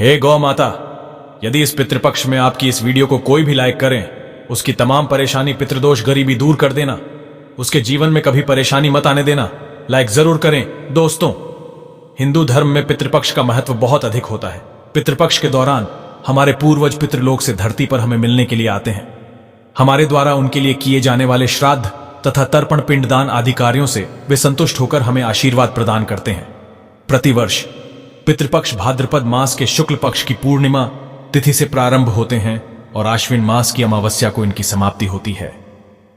हे गौ माता, यदि इस पितृपक्ष में आपकी इस वीडियो को कोई भी लाइक करें, उसकी तमाम परेशानी, पितृदोष, गरीबी दूर कर देना, उसके जीवन में कभी परेशानी मत आने देना। लाइक जरूर करें। दोस्तों, हिंदू धर्म में पितृपक्ष का महत्व बहुत अधिक होता है। पितृपक्ष के दौरान हमारे पूर्वज पितृलोक से धरती पर हमें मिलने के लिए आते हैं। हमारे द्वारा उनके लिए किए जाने वाले श्राद्ध तथा तर्पण, पिंडदान आदि कार्यों से वे संतुष्ट होकर हमें आशीर्वाद प्रदान करते हैं। प्रतिवर्ष पितृपक्ष भाद्रपद मास के शुक्ल पक्ष की पूर्णिमा तिथि से प्रारंभ होते हैं और आश्विन मास की अमावस्या को इनकी समाप्ति होती है।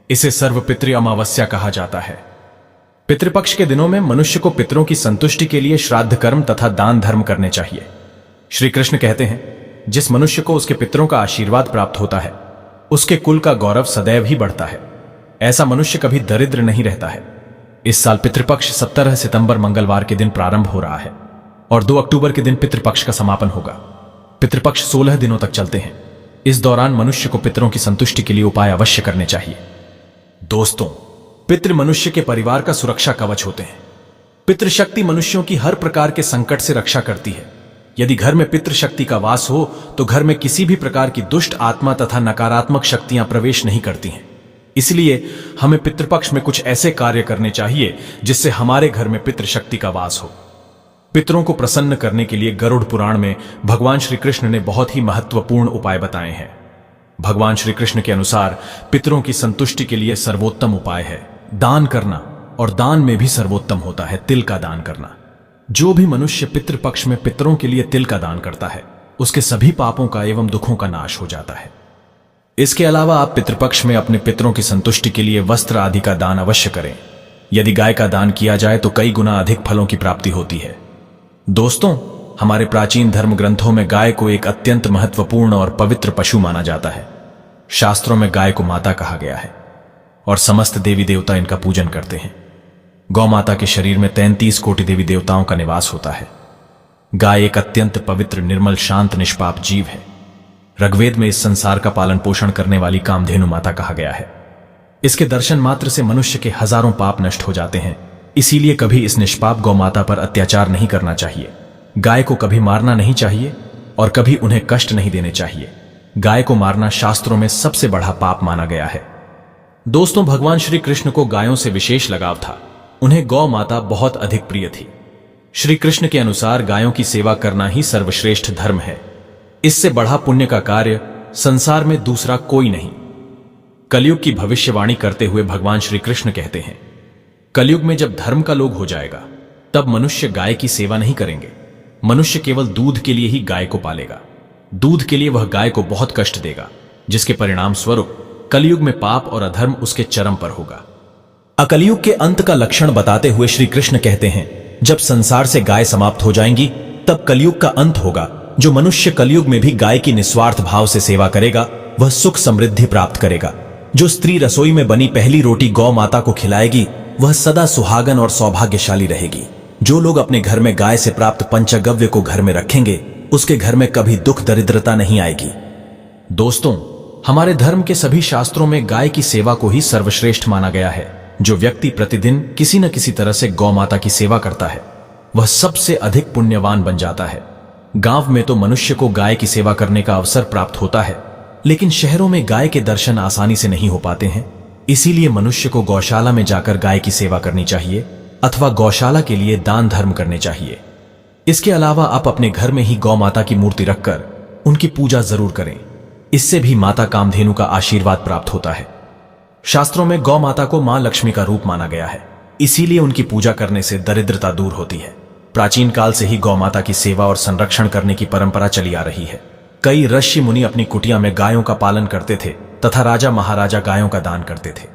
इसे सर्वपितृ अमावस्या कहा जाता है। पितृपक्ष के दिनों में मनुष्य को पितरों की संतुष्टि के लिए श्राद्ध कर्म तथा दान धर्म करने चाहिए। श्री कृष्ण कहते हैं, जिस मनुष्य को उसके पितरों का आशीर्वाद प्राप्त होता है, उसके कुल का गौरव सदैव ही बढ़ता है। ऐसा मनुष्य कभी दरिद्र नहीं रहता है। इस साल पितृपक्ष 17 सितंबर मंगलवार के दिन प्रारंभ हो रहा है और 2 अक्टूबर के दिन पितृपक्ष का समापन होगा। पितृपक्ष 16 दिनों तक चलते हैं। इस दौरान मनुष्य को पितरों की संतुष्टि के लिए उपाय अवश्य करने चाहिए। दोस्तों, पितृ मनुष्य के परिवार का सुरक्षा कवच होते हैं। पितृशक्ति मनुष्यों की हर प्रकार के संकट से रक्षा करती है। यदि घर में पितृशक्ति का वास हो तो घर में किसी भी प्रकार की दुष्ट आत्मा तथा नकारात्मक शक्तियां प्रवेश नहीं करती हैं। इसलिए हमें पितृपक्ष में कुछ ऐसे कार्य करने चाहिए जिससे हमारे घर में पितृशक्ति का वास हो। पितरों को प्रसन्न करने के लिए गरुड़ पुराण में भगवान श्री कृष्ण ने बहुत ही महत्वपूर्ण उपाय बताए हैं। भगवान श्री कृष्ण के अनुसार पितरों की संतुष्टि के लिए सर्वोत्तम उपाय है दान करना, और दान में भी सर्वोत्तम होता है तिल का दान करना। जो भी मनुष्य पितृपक्ष में पितरों के लिए तिल का दान करता है, उसके सभी पापों का एवं दुखों का नाश हो जाता है। इसके अलावा आप पितृपक्ष में अपने पितरों की संतुष्टि के लिए वस्त्र आदि का दान अवश्य करें। यदि गाय का दान किया जाए तो कई गुना अधिक फलों की प्राप्ति होती है। दोस्तों, हमारे प्राचीन धर्म ग्रंथों में गाय को एक अत्यंत महत्वपूर्ण और पवित्र पशु माना जाता है। शास्त्रों में गाय को माता कहा गया है और समस्त देवी देवता इनका पूजन करते हैं। गौ माता के शरीर में 33 कोटि देवी देवताओं का निवास होता है। गाय एक अत्यंत पवित्र, निर्मल, शांत, निष्पाप जीव है। ऋग्वेद में इस संसार का पालन पोषण करने वाली कामधेनु माता कहा गया है। इसके दर्शन मात्र से मनुष्य के हजारों पाप नष्ट हो जाते हैं। इसीलिए कभी इस निष्पाप गौ माता पर अत्याचार नहीं करना चाहिए। गाय को कभी मारना नहीं चाहिए और कभी उन्हें कष्ट नहीं देने चाहिए। गाय को मारना शास्त्रों में सबसे बड़ा पाप माना गया है। दोस्तों, भगवान श्री कृष्ण को गायों से विशेष लगाव था। उन्हें गौ माता बहुत अधिक प्रिय थी। श्री कृष्ण के अनुसार गायों की सेवा करना ही सर्वश्रेष्ठ धर्म है। इससे बढ़ा पुण्य का कार्य संसार में दूसरा कोई नहीं। कलयुग की भविष्यवाणी करते हुए भगवान श्री कृष्ण कहते हैं, कलयुग में जब धर्म का लोग हो जाएगा, तब मनुष्य गाय की सेवा नहीं करेंगे। मनुष्य केवल दूध के लिए ही गाय को पालेगा। दूध के लिए वह गाय को बहुत कष्ट देगा, जिसके परिणाम स्वरूप कलयुग में पाप और अधर्म उसके चरम पर होगा। अकलयुग के अंत का लक्षण बताते हुए श्री कृष्ण कहते हैं, जब संसार से गाय समाप्त हो जाएंगी, तब कलयुग का अंत होगा। जो मनुष्य कलयुग में भी गाय की निस्वार्थ भाव से सेवा करेगा, वह सुख समृद्धि प्राप्त करेगा। जो स्त्री रसोई में बनी पहली रोटी गौ माता को खिलाएगी, वह सदा सुहागन और सौभाग्यशाली रहेगी। जो लोग अपने घर में गाय से प्राप्त पंचगव्य को घर में रखेंगे, उसके घर में कभी दुख दरिद्रता नहीं आएगी। दोस्तों, हमारे धर्म के सभी शास्त्रों में गाय की सेवा को ही सर्वश्रेष्ठ माना गया है। जो व्यक्ति प्रतिदिन किसी न किसी तरह से गौ माता की सेवा करता है, वह सबसे अधिक पुण्यवान बन जाता है। गांव में तो मनुष्य को गाय की सेवा करने का अवसर प्राप्त होता है, लेकिन शहरों में गाय के दर्शन आसानी से नहीं हो पाते हैं। इसीलिए मनुष्य को गौशाला में जाकर गाय की सेवा करनी चाहिए अथवा गौशाला के लिए दान धर्म करने चाहिए। इसके अलावा आप अपने घर में ही गौ माता की मूर्ति रखकर उनकी पूजा जरूर करें। इससे भी माता कामधेनु का आशीर्वाद प्राप्त होता है। शास्त्रों में गौ माता को मां लक्ष्मी का रूप माना गया है। इसीलिए उनकी पूजा करने से दरिद्रता दूर होती है। प्राचीन काल से ही गौ माता की सेवा और संरक्षण करने की परंपरा चली आ रही है। कई ऋषि मुनि अपनी कुटिया में गायों का पालन करते थे तथा राजा महाराजा गायों का दान करते थे।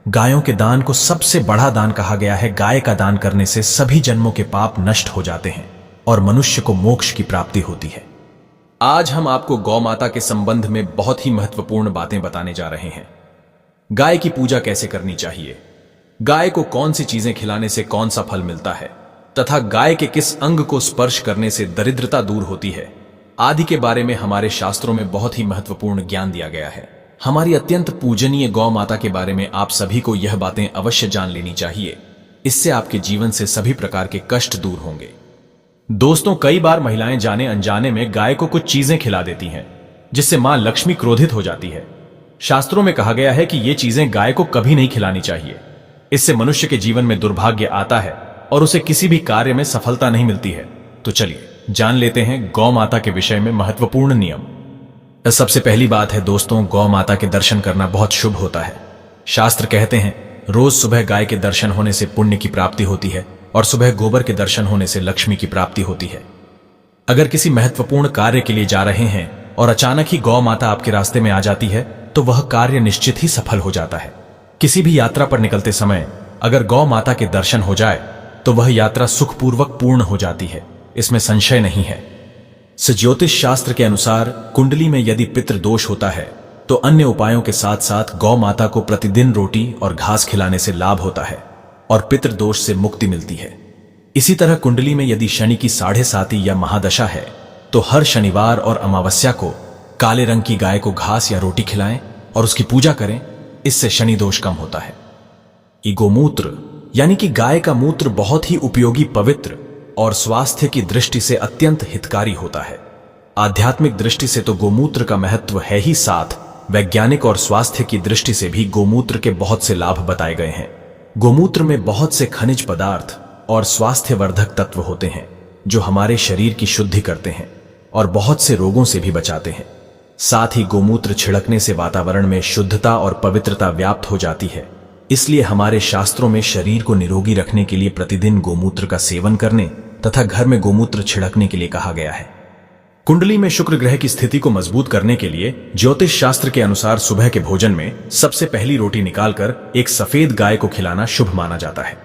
गायों के दान को सबसे बड़ा दान कहा गया है। गाय का दान करने से सभी जन्मों के पाप नष्ट हो जाते हैं और मनुष्य को मोक्ष की प्राप्ति होती है। आज हम आपको गौ माता के संबंध में बहुत ही महत्वपूर्ण बातें बताने जा रहे हैं। गाय की पूजा कैसे करनी चाहिए, गाय को कौन सी चीजें खिलाने से कौन सा फल मिलता है तथा गाय के किस अंग को स्पर्श करने से दरिद्रता दूर होती है आदि के बारे में हमारे शास्त्रों में बहुत ही महत्वपूर्ण ज्ञान दिया गया है। हमारी अत्यंत पूजनीय गौ माता के बारे में आप सभी को यह बातें अवश्य जान लेनी चाहिए। इससे आपके जीवन से सभी प्रकार के कष्ट दूर होंगे। दोस्तों, कई बार महिलाएं जाने अनजाने में गाय को कुछ चीजें खिला देती हैं, जिससे मां लक्ष्मी क्रोधित हो जाती है। शास्त्रों में कहा गया है कि ये चीजें गाय को कभी नहीं खिलानी चाहिए। इससे मनुष्य के जीवन में दुर्भाग्य आता है और उसे किसी भी कार्य में सफलता नहीं मिलती है। तो चलिए जान लेते हैं गौ माता के विषय में महत्वपूर्ण नियम। सबसे पहली बात है दोस्तों, गौ माता के दर्शन करना बहुत शुभ होता है। शास्त्र कहते हैं रोज सुबह गाय के दर्शन होने से पुण्य की प्राप्ति होती है और सुबह गोबर के दर्शन होने से लक्ष्मी की प्राप्ति होती है। अगर किसी महत्वपूर्ण कार्य के लिए जा रहे हैं और अचानक ही गौ माता आपके रास्ते में आ जाती है तो वह कार्य निश्चित ही सफल हो जाता है। किसी भी यात्रा पर निकलते समय अगर गौ माता के दर्शन हो जाए तो वह यात्रा सुखपूर्वक पूर्ण हो जाती है, इसमें संशय नहीं है। ज्योतिष शास्त्र के अनुसार कुंडली में यदि पितृ दोष होता है तो अन्य उपायों के साथ साथ गौ माता को प्रतिदिन रोटी और घास खिलाने से लाभ होता है और पितृ दोष से मुक्ति मिलती है। इसी तरह कुंडली में यदि शनि की 7.5 या महादशा है तो हर शनिवार और अमावस्या को काले रंग की गाय को घास या रोटी खिलाएं और उसकी पूजा करें, इससे शनि दोष कम होता है। गोमूत्र यानी कि गाय का मूत्र बहुत ही उपयोगी, पवित्र और स्वास्थ्य की दृष्टि से अत्यंत हितकारी होता है। आध्यात्मिक दृष्टि से तो गोमूत्र का महत्व है ही, साथ वैज्ञानिक और स्वास्थ्य की दृष्टि से भी गोमूत्र के बहुत से लाभ बताए गए हैं। गोमूत्र में बहुत से खनिज पदार्थ और स्वास्थ्यवर्धक तत्व होते हैं जो हमारे शरीर की शुद्धि करते हैं और बहुत से रोगों से भी बचाते हैं। साथ ही गोमूत्र छिड़कने से वातावरण में शुद्धता और पवित्रता व्याप्त हो जाती है। इसलिए हमारे शास्त्रों में शरीर को निरोगी रखने के लिए प्रतिदिन गोमूत्र का सेवन करने तथा घर में गोमूत्र छिड़कने के लिए कहा गया है। कुंडली में शुक्र ग्रह की स्थिति को मजबूत करने के लिए ज्योतिष शास्त्र के अनुसार सुबह के भोजन में सबसे पहली रोटी निकालकर एक सफेद गाय को खिलाना शुभ माना जाता है।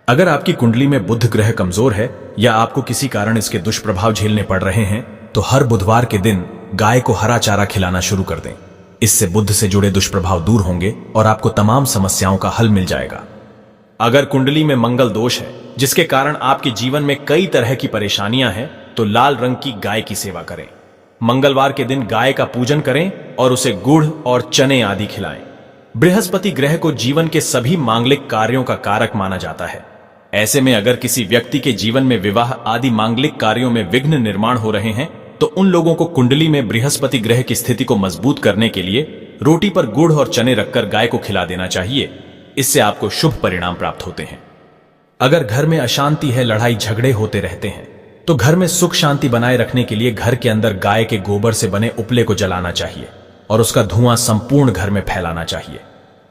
अगर आपकी कुंडली में बुध ग्रह कमजोर है या आपको किसी कारण इसके दुष्प्रभाव झेलने पड़ रहे हैं तो हर बुधवार के दिन गाय को हरा चारा खिलाना शुरू कर दें। इससे बुध से जुड़े दुष्प्रभाव दूर होंगे और आपको तमाम समस्याओं का हल मिल जाएगा। अगर कुंडली में मंगल दोष है जिसके कारण आपके जीवन में कई तरह की परेशानियां हैं तो लाल रंग की गाय की सेवा करें। मंगलवार के दिन गाय का पूजन करें और उसे गुड़ और चने आदि खिलाएं। बृहस्पति ग्रह को जीवन के सभी मांगलिक कार्यों का कारक माना जाता है। ऐसे में अगर किसी व्यक्ति के जीवन में विवाह आदि मांगलिक कार्यों में विघ्न निर्माण हो रहे हैं तो उन लोगों को कुंडली में बृहस्पति ग्रह की स्थिति को मजबूत करने के लिए रोटी पर गुड़ और चने रखकर गाय को खिला देना चाहिए। इससे आपको शुभ परिणाम प्राप्त होते हैं। अगर घर में अशांति है, लड़ाई झगड़े होते रहते हैं तो घर में सुख शांति बनाए रखने के लिए घर के अंदर गाय के गोबर से बने उपले को जलाना चाहिए और उसका धुआं संपूर्ण घर में फैलाना चाहिए।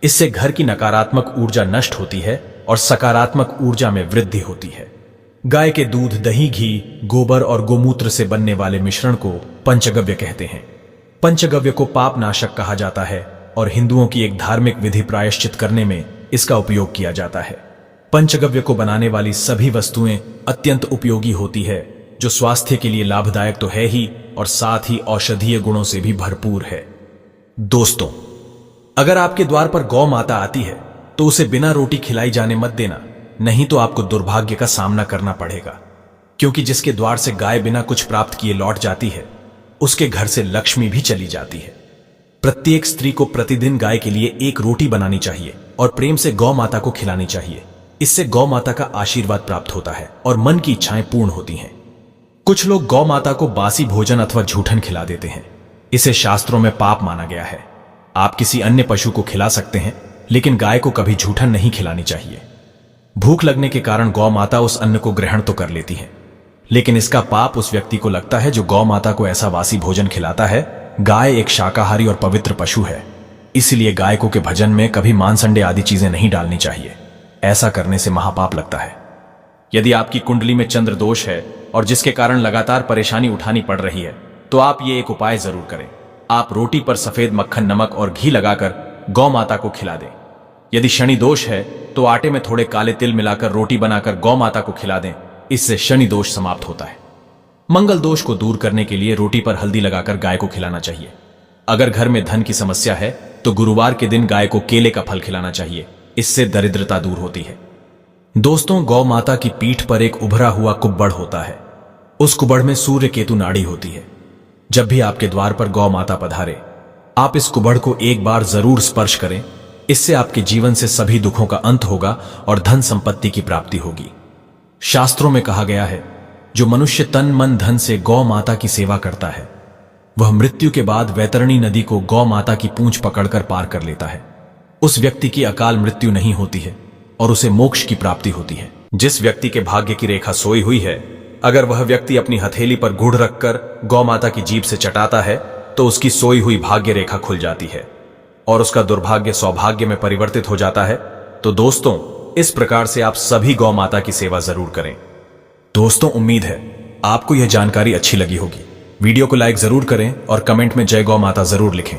इससे घर की नकारात्मक ऊर्जा नष्ट होती है और सकारात्मक ऊर्जा में वृद्धि होती है। गाय के दूध, दही, घी, गोबर और गोमूत्र से बनने वाले मिश्रण को पंचगव्य कहते हैं। पंचगव्य को पाप नाशक कहा जाता है और हिंदुओं की एक धार्मिक विधि प्रायश्चित करने में इसका उपयोग किया जाता है। पंचगव्य को बनाने वाली सभी वस्तुएं अत्यंत उपयोगी होती है जो स्वास्थ्य के लिए लाभदायक तो है ही और साथ ही औषधीय गुणों से भी भरपूर है। दोस्तों, अगर आपके द्वार पर गौ माता आती है तो उसे बिना रोटी खिलाई जाने मत देना, नहीं तो आपको दुर्भाग्य का सामना करना पड़ेगा। क्योंकि जिसके द्वार से गाय बिना कुछ प्राप्त किए लौट जाती है उसके घर से लक्ष्मी भी चली जाती है। प्रत्येक स्त्री को प्रतिदिन गाय के लिए एक रोटी बनानी चाहिए और प्रेम से गौ माता को खिलानी चाहिए। इससे गौ माता का आशीर्वाद प्राप्त होता है और मन की इच्छाएं पूर्ण होती हैं। कुछ लोग गौ माता को बासी भोजन अथवा झूठन खिला देते हैं। इसे शास्त्रों में पाप माना गया है। आप किसी अन्य पशु को खिला सकते हैं लेकिन गाय को कभी झूठन नहीं खिलानी चाहिए। भूख लगने के कारण गौ माता उस अन्न को ग्रहण तो कर लेती है लेकिन इसका पाप उस व्यक्ति को लगता है जो गौ माता को ऐसा वासी भोजन खिलाता है। गाय एक शाकाहारी और पवित्र पशु है, इसलिए गायकों के भजन में कभी मांस अंडे आदि चीजें नहीं डालनी चाहिए। ऐसा करने से महापाप लगता है। यदि आपकी कुंडली में चंद्र दोष है और जिसके कारण लगातार परेशानी उठानी पड़ रही है तो आप ये एक उपाय जरूर करें। आप रोटी पर सफेद मक्खन, नमक और घी लगाकर गौ माता को खिला दें। यदि शनि दोष है तो आटे में थोड़े काले तिल मिलाकर रोटी बनाकर गौ माता को खिला दें। इससे शनि दोष समाप्त होता है। मंगल दोष को दूर करने के लिए रोटी पर हल्दी लगाकर गाय को खिलाना चाहिए। अगर घर में धन की समस्या है तो गुरुवार के दिन गाय को केले का फल खिलाना चाहिए। इससे दरिद्रता दूर होती है। दोस्तों, गौ माता की पीठ पर एक उभरा हुआ कुब्बड़ होता है। उस कुब्बड़ में सूर्य केतु नाड़ी होती है। जब भी आपके द्वार पर गौ माता पधारे आप इस कुब्बड़ को एक बार जरूर स्पर्श करें। इससे आपके जीवन से सभी दुखों का अंत होगा और धन संपत्ति की प्राप्ति होगी। शास्त्रों में कहा गया है जो मनुष्य तन मन धन से गौ माता की सेवा करता है, वह मृत्यु के बाद वैतरणी नदी को गौ माता की पूंछ पकड़कर पार कर लेता है। उस व्यक्ति की अकाल मृत्यु नहीं होती है और उसे मोक्ष की प्राप्ति होती है। जिस व्यक्ति के भाग्य की रेखा सोई हुई है, अगर वह व्यक्ति अपनी हथेली पर गुड़ रखकर गौ माता की जीभ से चटाता है तो उसकी सोई हुई भाग्य रेखा खुल जाती है और उसका दुर्भाग्य सौभाग्य में परिवर्तित हो जाता है। तो दोस्तों, इस प्रकार से आप सभी गौ माता की सेवा जरूर करें। दोस्तों, उम्मीद है आपको यह जानकारी अच्छी लगी होगी। वीडियो को लाइक जरूर करें और कमेंट में जय गौ माता जरूर लिखें।